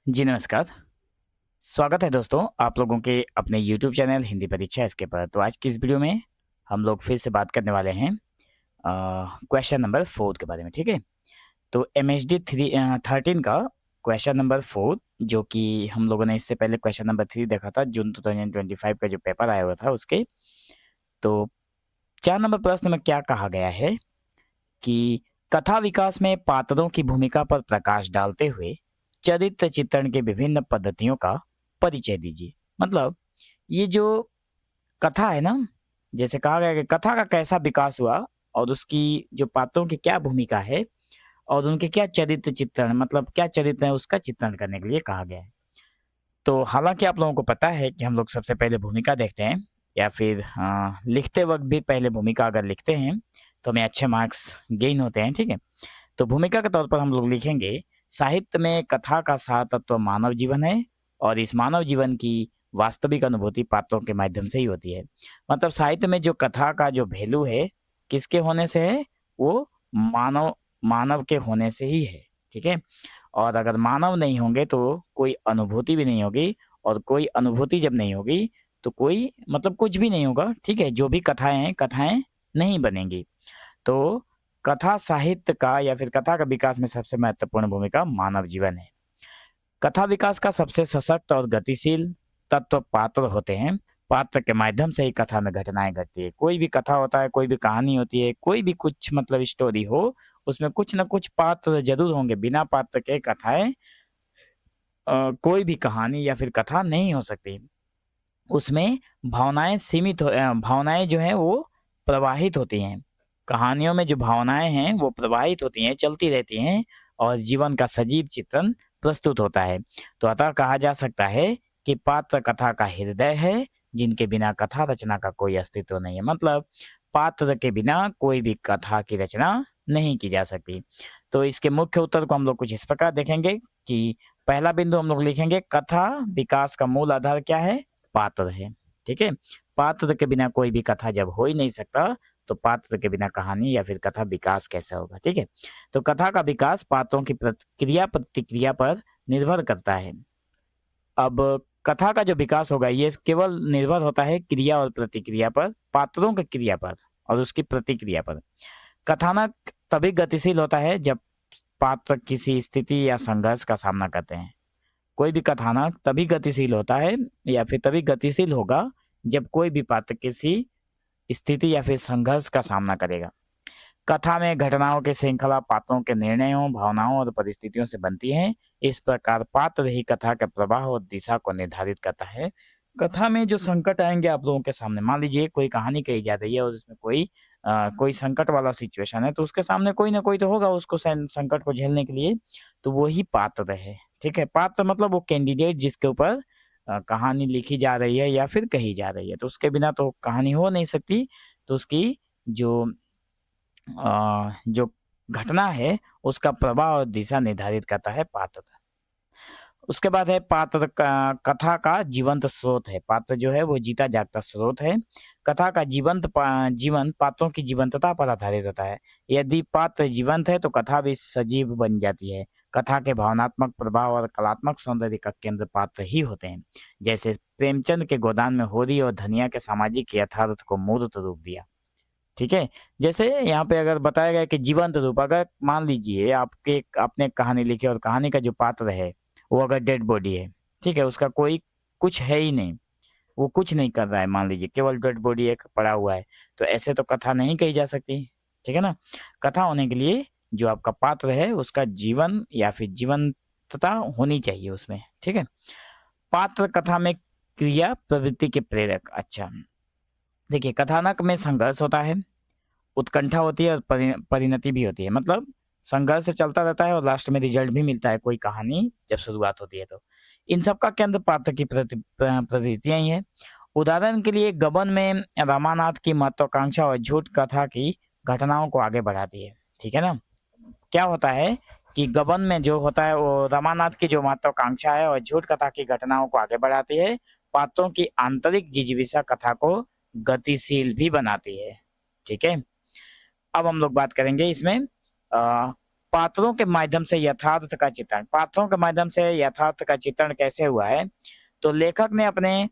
जी नमस्कार। स्वागत है दोस्तों आप लोगों के अपने YouTube चैनल हिंदी परीक्षा इसके पर। तो आज की इस वीडियो में हम लोग फिर से बात करने वाले हैं क्वेश्चन नंबर 4 के बारे में, ठीक है? तो MHD 13 का क्वेश्चन नंबर 4 जो कि हम लोगों ने इससे पहले क्वेश्चन नंबर 3 देखा था जून 2025 का जो पेपर आया हुआ था उसके। तो 4 नंबर प्रश्न में क्या कहा गया है कि कथा विकास में पात्रों की भूमिका पर प्रकाश डालते हुए चरित्र चित्रण के विभिन्न पद्धतियों का परिचय दीजिए। मतलब ये जो कथा है ना, जैसे कहा गया कि कथा का कैसा विकास हुआ और उसकी जो पात्रों की क्या भूमिका है और उनके क्या चरित्र चित्रण, मतलब क्या चरित्र है उसका चित्रण करने के लिए कहा गया है। तो हालांकि आप लोगों को पता है कि हम लोग सबसे पहले भूमिका देखते हैं या फिर लिखते वक्त भी पहले भूमिका अगर लिखते हैं तो हमें अच्छे मार्क्स गेन होते हैं, ठीक है? तो भूमिका के तौर पर हम लोग लिखेंगे, साहित्य में कथा का सार तत्व मानव जीवन है और इस मानव जीवन की वास्तविक अनुभूति पात्रों के माध्यम से ही होती है। मतलब साहित्य में जो कथा का जो वैल्यू है किसके होने से है, वो मानव मानव के होने से ही है, ठीक है? और अगर मानव नहीं होंगे तो कोई अनुभूति भी नहीं होगी और कोई अनुभूति जब नहीं होगी तो कोई मतलब कुछ भी नहीं होगा, ठीक है? जो भी कथाएं हैं कथाएं नहीं बनेंगी। तो कथा साहित्य का या फिर कथा का विकास में सबसे महत्वपूर्ण भूमिका मानव जीवन है। कथा विकास का सबसे सशक्त और गतिशील तत्व पात्र होते हैं। पात्र के माध्यम से ही कथा में घटनाएं घटती है। कोई भी कथा होता है, कोई भी कहानी होती है, कोई भी कुछ मतलब स्टोरी हो, उसमें कुछ ना कुछ पात्र जरूर होंगे। बिना पात्र के कथाएं कोई भी कहानी या फिर कथा नहीं हो सकती। उसमें भावनाएं जो हैं वो प्रवाहित होती हैं। कहानियों में जो भावनाएं हैं वो प्रवाहित होती हैं, चलती रहती हैं और जीवन का सजीव चित्रण प्रस्तुत होता है। तो अतः कहा जा सकता है कि पात्र कथा का हृदय है, जिनके बिना कथा रचना का कोई अस्तित्व नहीं है। मतलब पात्र के बिना कोई भी कथा की रचना नहीं की जा सकती। तो इसके मुख्य उत्तर को हम लोग कुछ इस प्रकार देखेंगे कि पहला बिंदु हम लोग लिखेंगे, कथा विकास का मूल आधार क्या है? पात्र है, ठीक है? पात्र के बिना कोई भी कथा जब हो ही नहीं सकता तो पात्र के बिना कहानी या फिर कथा विकास कैसे होगा, ठीक है? तो कथा का विकास पात्रों की क्रिया प्रतिक्रिया पर निर्भर करता है। अब कथा का जो विकास होगा ये केवल निर्भर होता है क्रिया और प्रतिक्रिया पर, पात्रों की क्रिया पर और उसकी प्रतिक्रिया पर। कथानक तभी गतिशील होता है जब पात्र किसी स्थिति या संघर्ष का सामना करते हैं। कोई भी कथानक तभी गतिशील होता है या फिर तभी गतिशील होगा जब कोई भी पात्र किसी स्थिति या फिर संघर्ष का सामना करेगा। कथा में घटनाओं की श्रृंखला पात्रों के निर्णयों, भावनाओं और परिस्थितियों से बनती है। इस प्रकार पात्र ही कथा के प्रवाह और दिशा को निर्धारित करता है। कथा में जो संकट आएंगे आप लोगों के सामने, मान लीजिए कोई कहानी कही जा रही है और उसमें कोई संकट वाला सिचुएशन है तो उसके सामने कोई ना कोई तो होगा उसको संकट को झेलने के लिए, तो वही पात्र है, ठीक है? पात्र मतलब वो कैंडिडेट जिसके ऊपर कहानी लिखी जा रही है या फिर कही जा रही है, तो उसके बिना तो कहानी हो नहीं सकती। तो उसकी जो जो घटना है उसका प्रवाह और दिशा निर्धारित करता है पात्र। उसके बाद है पात्र का, कथा का जीवंत स्रोत है। पात्र जो है वो जीता जागता स्रोत है। कथा का जीवन पात्रों की जीवंतता पर आधारित होता है। यदि पात्र जीवंत है तो कथा भी सजीव बन जाती है। कथा के भावनात्मक प्रभाव और कलात्मक सौंदर्य का केंद्र पात्र ही होते हैं। जैसे प्रेमचंद के गोदान में होरी और धनिया के सामाजिक यथार्थ को मूर्त रूप दिया, ठीक है? जैसे यहाँ पे अगर बताया गया कि जीवंत रूप, अगर मान लीजिए आपने कहानी लिखी और कहानी का जो पात्र है वो अगर डेड बॉडी है, ठीक है? उसका कोई कुछ है ही नहीं, वो कुछ नहीं कर रहा है, मान लीजिए केवल डेड बॉडी एक पड़ा हुआ है, तो ऐसे तो कथा नहीं कही जा सकती, ठीक है ना? कथा होने के लिए जो आपका पात्र है उसका जीवन या फिर जीवंतता होनी चाहिए उसमें, ठीक है? पात्र कथा में क्रिया प्रवृत्ति के प्रेरक। अच्छा, देखिए कथानक में संघर्ष होता है, उत्कंठा होती है और परिणति भी होती है। मतलब संघर्ष चलता रहता है और लास्ट में रिजल्ट भी मिलता है कोई कहानी जब शुरुआत होती है तो। इन सब का केंद्र पात्र की प्रवृत्तियां ही है। उदाहरण के लिए गबन में रामानाथ की महत्वाकांक्षा और झूठ कथा की घटनाओं को आगे बढ़ाती है, ठीक है ना? क्या होता है कि गबन में जो होता है वो रामानाथ की जो महत्वाकांक्षा है और झूठ कथा की घटनाओं को आगे बढ़ाती है। पात्रों की आंतरिक जिजीविषा कथा को गतिशील भी बनाती है, ठीक है? अब हम लोग बात करेंगे इसमें पात्रों के माध्यम से यथार्थ का चित्रण, पात्रों के माध्यम से यथार्थ का चित्रण कैसे हुआ है? तो लेखक ने अपने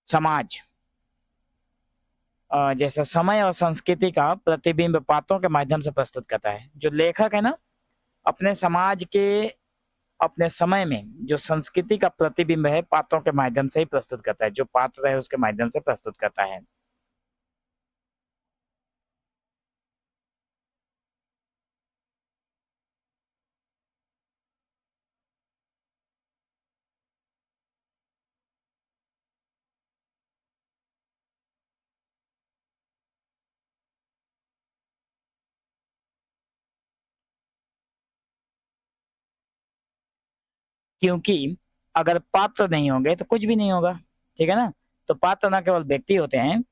समाज जैसे समय और संस्कृति का प्रतिबिंब पात्रों के माध्यम से प्रस्तुत करता है। जो लेखक है ना, अपने समाज के, अपने समय में जो संस्कृति का प्रतिबिंब है पात्रों के माध्यम से ही प्रस्तुत करता है, जो पात्र है उसके माध्यम से प्रस्तुत करता है। क्योंकि अगर पात्र नहीं होंगे तो कुछ भी नहीं होगा, ठीक है ना। तो पात्र न केवल व्यक्ति होते हैं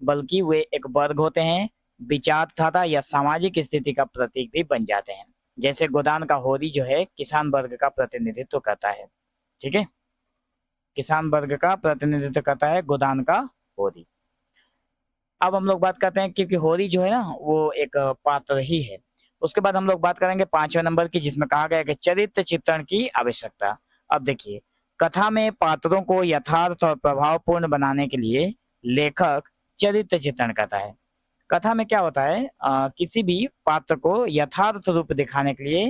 बल्कि वे एक वर्ग होते हैं, विचारधारा या सामाजिक स्थिति का प्रतीक भी बन जाते हैं। जैसे गोदान का होरी जो है किसान वर्ग का प्रतिनिधित्व करता है, ठीक है, किसान वर्ग का प्रतिनिधित्व करता है गोदान का होरी। अब हम लोग बात करते हैं, क्योंकि होरी जो है ना वो एक पात्र ही है। उसके बाद हम लोग बात करेंगे 5वें नंबर की, जिसमें कहा गया कि चरित्र चित्रण की आवश्यकता। अब देखिए, कथा में पात्रों को यथार्थ और प्रभावपूर्ण बनाने के लिए लेखक चरित्र चित्रण करता है। कथा में क्या होता है, किसी भी पात्र को यथार्थ रूप दिखाने के लिए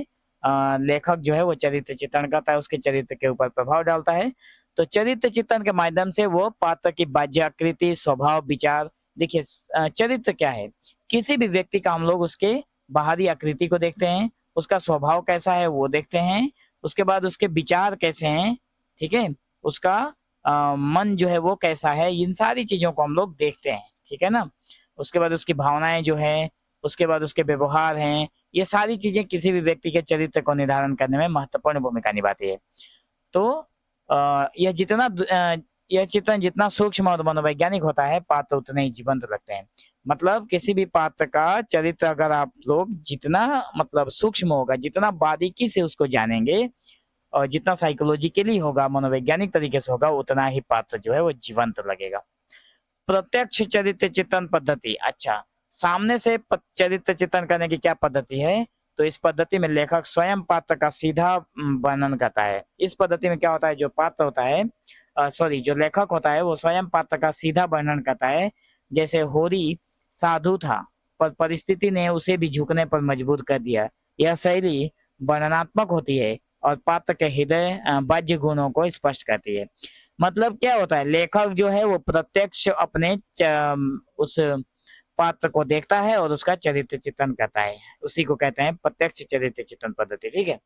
लेखक जो है वो चरित्र चित्रण करता है, उसके चरित्र के ऊपर प्रभाव डालता है। तो चरित्र चित्रण के माध्यम से वो पात्र की बाह्य आकृति, स्वभाव, विचार, देखिए चरित्र क्या है, किसी भी व्यक्ति का हम लोग उसके बाहरी आकृति को देखते हैं, उसका स्वभाव कैसा है वो देखते हैं, उसके बाद उसके विचार कैसे हैं, ठीक है, उसका मन जो है वो कैसा है, इन सारी चीजों को हम लोग देखते हैं, ठीक है ना। उसके बाद उसकी भावनाएं जो है, उसके बाद उसके व्यवहार हैं, ये सारी चीजें किसी भी व्यक्ति के चरित्र को निर्धारण करने में महत्वपूर्ण भूमिका निभाती है। तो यह चित्रण जितना सूक्ष्म और मनोवैज्ञानिक होता है, पात्र उतने ही जीवंत लगते हैं। मतलब किसी भी पात्र का चरित्र अगर आप लोग जितना मतलब सूक्ष्म होगा, जितना बारीकी से उसको जानेंगे और जितना साइकोलॉजिकली होगा, मनोवैज्ञानिक तरीके से होगा, उतना ही पात्र जो है वो जीवंत लगेगा। प्रत्यक्ष चरित्र चित्रण पद्धति। अच्छा, सामने से चरित्र चित्रण करने की क्या पद्धति है? तो इस पद्धति में लेखक स्वयं पात्र का सीधा वर्णन करता है। इस पद्धति में क्या होता है, जो पात्र होता है, जो लेखक होता है वो स्वयं पात्र का सीधा वर्णन करता है। जैसे होरी साधु था पर परिस्थिति ने उसे भी झुकने पर मजबूर कर दिया। यह शैली वर्णनात्मक होती है और पात्र के हृदय बाह्य गुणों को स्पष्ट करती है। मतलब क्या होता है, लेखक जो है वो प्रत्यक्ष अपने उस पात्र को देखता है और उसका चरित्र चित्रण करता है, उसी को कहते हैं प्रत्यक्ष चरित्र चित्रण पद्धति, ठीक है।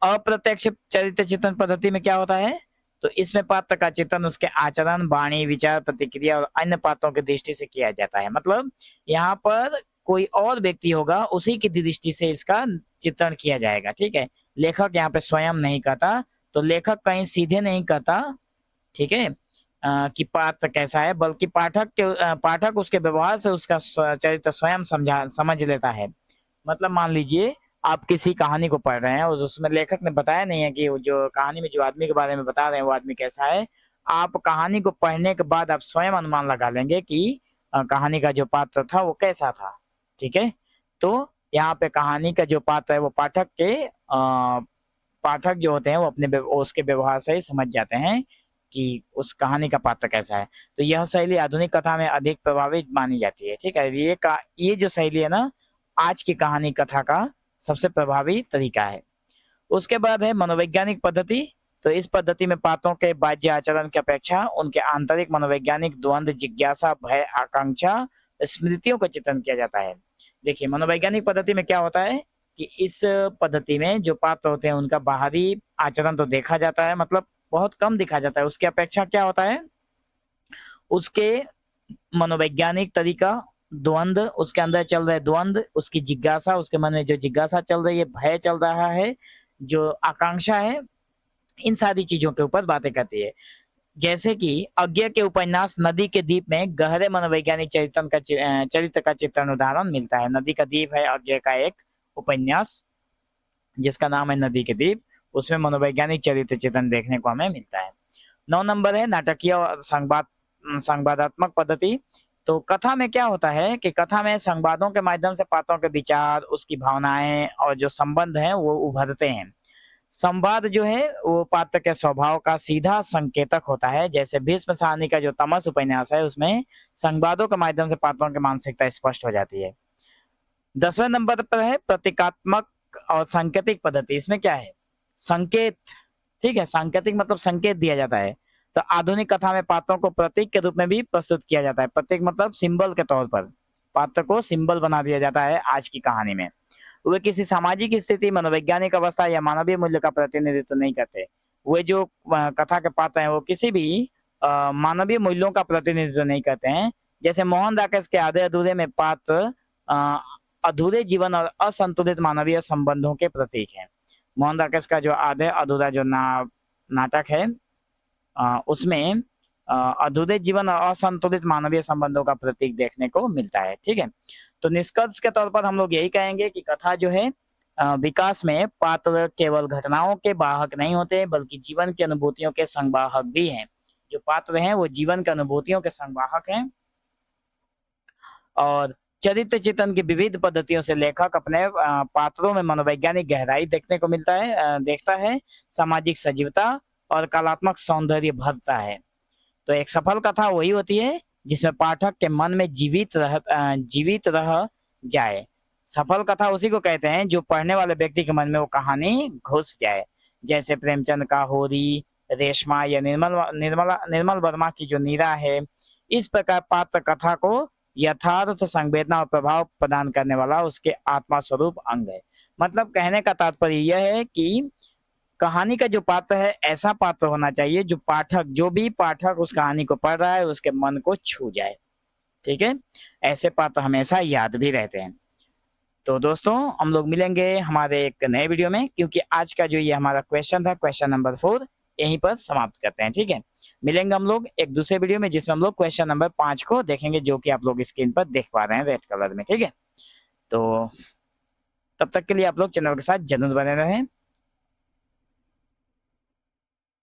अप्रत्यक्ष चरित्र चित्रण पद्धति में क्या होता है, तो इसमें पात्र का चित्रण उसके आचरण, वाणी, विचार, प्रतिक्रिया और अन्य पात्रों की दृष्टि से किया जाता है। मतलब यहाँ पर कोई और व्यक्ति होगा, उसी की दृष्टि से इसका चित्रण किया जाएगा, ठीक है। लेखक यहाँ पे स्वयं नहीं करता, तो लेखक कहीं सीधे नहीं करता, ठीक है, कि पात्र कैसा है, बल्कि पाठक उसके व्यवहार से उसका चरित्र स्वयं समझ लेता है। मतलब मान लीजिए आप किसी कहानी को पढ़ रहे हैं और उसमें लेखक ने बताया नहीं है कि जो कहानी में जो आदमी के बारे में बता रहे हैं वो आदमी कैसा है। आप कहानी को पढ़ने के बाद आप स्वयं अनुमान लगा लेंगे कि कहानी का जो पात्र था वो कैसा था, ठीक है। तो यहाँ पे कहानी का जो पात्र है वो पाठक जो होते हैं वो अपने उसके व्यवहार से ही समझ जाते हैं कि उस कहानी का पात्र कैसा है। तो यह शैली आधुनिक कथा में अधिक प्रभावित मानी जाती है, ठीक है। ये जो शैली है ना, आज की कहानी कथा का सबसे प्रभावी तरीका है। उसके बाद है मनोवैज्ञानिक पद्धति। तो इस पद्धति में पात्रों के बाह्य आचरण की अपेक्षा उनके आंतरिक मनोवैज्ञानिक द्वंद, जिज्ञासा, भय, आकांक्षा, स्मृतियों का चित्रण किया जाता है। देखिए, मनोवैज्ञानिक पद्धति में क्या होता है कि इस पद्धति में जो पात्र होते हैं उनका बाहरी आचरण तो देखा जाता है, मतलब बहुत कम दिखा जाता है। उसकी अपेक्षा क्या होता है, उसके मनोवैज्ञानिक तरीका, द्वंद, उसके अंदर चल रहे द्वंद, उसकी जिज्ञासा, उसके मन में जो जिज्ञासा चल रही है, भय चल रहा है, जो आकांक्षा है, इन सारी चीजों के ऊपर बातें करती है। जैसे कि अज्ञे के उपन्यास नदी के द्वीप में गहरे मनोवैज्ञानिक चरित्र का चित्रण उदाहरण मिलता है। नदी का द्वीप है अज्ञे का एक उपन्यास जिसका नाम है नदी के द्वीप, उसमें मनोवैज्ञानिक चरित्र चित्रण देखने को हमें मिलता है। 9 नंबर है नाटकीय और संवादात्मक पद्धति। तो कथा में क्या होता है कि कथा में संवादों के माध्यम से पात्रों के विचार, उसकी भावनाएं और जो संबंध हैं वो उभरते हैं। संवाद जो है वो पात्र के स्वभाव का सीधा संकेतक होता है। जैसे भीष्म साहनी का जो तमस उपन्यास है उसमें संवादों के माध्यम से पात्रों की मानसिकता स्पष्ट हो जाती है। 10वें नंबर पर है प्रतीकात्मक और सांकेतिक पद्धति। इसमें क्या है? संकेत, ठीक है, सांकेतिक मतलब संकेत दिया जाता है। तो आधुनिक कथा में पात्रों को प्रतीक के रूप में भी प्रस्तुत किया जाता है। प्रतीक मतलब सिंबल के तौर पर पात्र को सिंबल बना दिया जाता है आज की कहानी में। वे किसी सामाजिक स्थिति, मनोवैज्ञानिक अवस्था या मानवीय मूल्य का प्रतिनिधित्व नहीं करते। वे जो कथा के पात्र हैं वो किसी भी मानवीय मूल्यों का प्रतिनिधित्व नहीं करते हैं। जैसे मोहन राकेश के आधे अधूरे में पात्र अधूरे जीवन और असंतुलित मानवीय संबंधों के प्रतीक हैं। मोहन राकेश का जो आधे अधूरा जो नाटक है उसमें अधूरे जीवन और असंतुलित मानवीय संबंधों का प्रतीक देखने को मिलता है। ठीक है, तो निष्कर्ष के तौर पर हम लोग यही कहेंगे कि कथा जो है विकास में पात्र केवल घटनाओं के वाहक नहीं होते बल्कि जीवन की अनुभूतियों के संवाहक भी हैं। जो पात्र हैं वो जीवन की अनुभूतियों के संवाहक हैं और चरित्र चित्रण की विविध पद्धतियों से लेखक अपने पात्रों में मनोवैज्ञानिक गहराई देखने को देखता है, सामाजिक सजीवता और कलात्मक सौंदर्य भरता है। तो एक सफल कथा वही होती है जिसमें पाठक के मन में जीवित रह जाए। सफल कथा उसी को कहते हैं जो पढ़ने वाले व्यक्ति के मन में वो कहानी घुस जाए। जैसे प्रेमचंद का होरी, रेशमा या निर्मल वर्मा की जो नीरा है। इस प्रकार पात्र कथा को यथार्थ, संवेदना और प्रभाव प्रदान करने वाला उसके आत्मा स्वरूप अंग है। मतलब कहने का तात्पर्य यह है कि कहानी का जो पात्र है ऐसा पात्र होना चाहिए जो भी पाठक उस कहानी को पढ़ रहा है उसके मन को छू जाए। ठीक है, ऐसे पात्र हमेशा याद भी रहते हैं। तो दोस्तों हम लोग मिलेंगे हमारे एक नए वीडियो में, क्योंकि आज का जो ये हमारा क्वेश्चन था, क्वेश्चन नंबर 4, यहीं पर समाप्त करते हैं। ठीक है, मिलेंगे हम लोग एक दूसरे वीडियो में जिसमें हम लोग क्वेश्चन नंबर 5 को देखेंगे, जो कि आप लोग स्क्रीन पर देख पा रहे हैं रेड कलर में। ठीक है, तो तब तक के लिए आप लोग चैनल के साथ जरूर बने रहें।